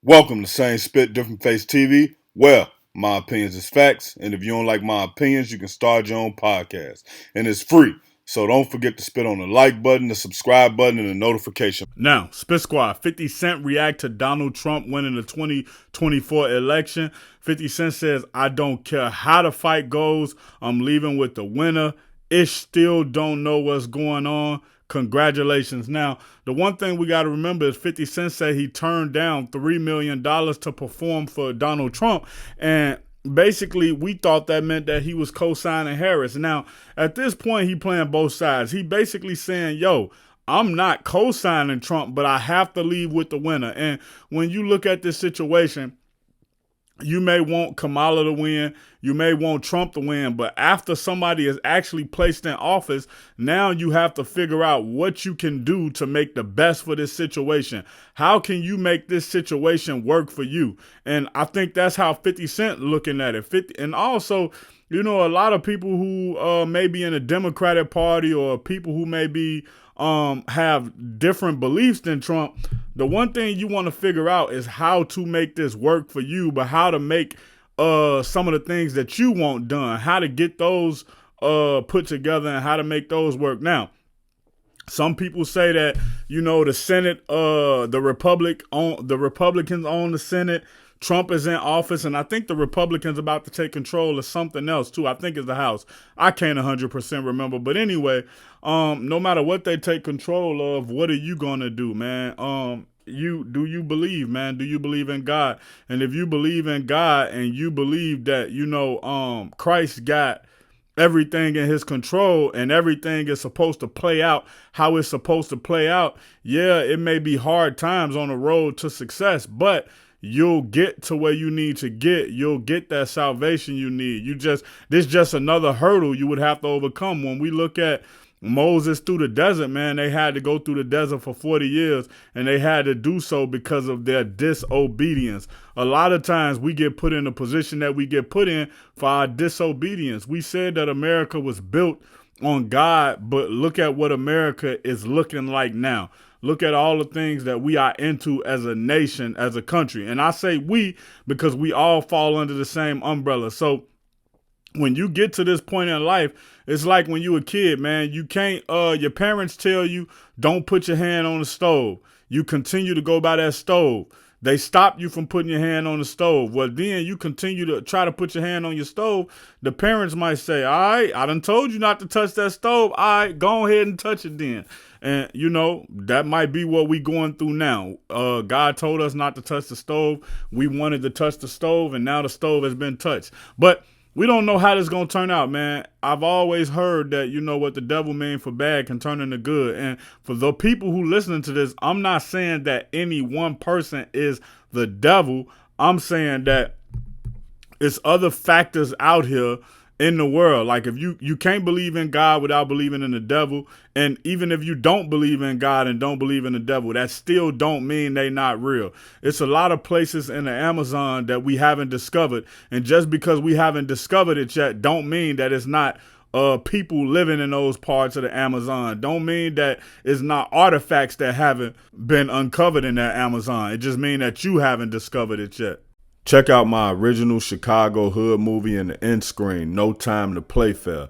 Welcome to Same Spit, Different Face TV. Well, my opinions is facts, and if you don't like my opinions, you can start your own podcast. And it's free. So don't forget to spit on the like button, the subscribe button, and the notification. Now, Spit Squad, 50 Cent react to Donald Trump winning the 2024 election. 50 Cent says, I don't care how the fight goes, I'm leaving with the winner. Ish still don't know what's going on. Congratulations. Now, the one thing we got to remember is 50 Cent said he turned down $3 million to perform for Donald Trump. And basically, we thought that meant that he was co-signing Harris. Now, at this point, he playing both sides. He basically saying, yo, I'm not co-signing Trump, but I have to leave with the winner. And when you look at this situation, you may want Kamala to win, you may want Trump to win, but after somebody is actually placed in office, now you have to figure out what you can do to make the best for this situation. How can you make this situation work for you? And I think that's how 50 Cent looking at it. And also, you know, a lot of people who may be in the Democratic Party or people who may be have different beliefs than Trump, the one thing you want to figure out is how to make this work for you, but how to make some of the things that you want done, how to get those put together and how to make those work. Now, some people say that, you know, the Senate, the Republicans own the Senate. Trump is in office, and I think the Republicans about to take control of something else too. I think it's the House. I can't 100% remember, but anyway, no matter what they take control of, what are you gonna do, man? Do you believe, man? Do you believe in God? And if you believe in God and you believe that, you know, Christ got everything in his control and everything is supposed to play out how it's supposed to play out, yeah, it may be hard times on the road to success, but you'll get to where you need to get. You'll get that salvation you need. This just another hurdle you would have to overcome. When we look at Moses through the desert, man, they had to go through the desert for 40 years, and they had to do so because of their disobedience. A lot of times we get put in a position that we get put in for our disobedience. We said that America was built on God, but look at what America is looking like now. Look at all the things that we are into as a nation, as a country. And I say we because we all fall under the same umbrella. So when you get to this point in life, it's like when you a kid, man. You can't, your parents tell you, don't put your hand on the stove. You continue to go by that stove. They stop you from putting your hand on the stove. Well, then you continue to try to put your hand on your stove. The parents might say, all right, I done told you not to touch that stove. All right, go ahead and touch it then. And, you know, that might be what we going through now. God told us not to touch the stove. We wanted to touch the stove, and now the stove has been touched. But we don't know how this is going to turn out, man. I've always heard that, you know, what the devil means for bad can turn into good. And for the people who listening to this, I'm not saying that any one person is the devil. I'm saying that it's other factors out here in the world. Like if you can't believe in God without believing in the devil. And even if you don't believe in God and don't believe in the devil, that still don't mean they not real. It's a lot of places in the Amazon that we haven't discovered. And just because we haven't discovered it yet, don't mean that it's not people living in those parts of the Amazon. Don't mean that it's not artifacts that haven't been uncovered in that Amazon. It just means that you haven't discovered it yet. Check out my original Chicago hood movie in the end screen, No Time to Play Fair.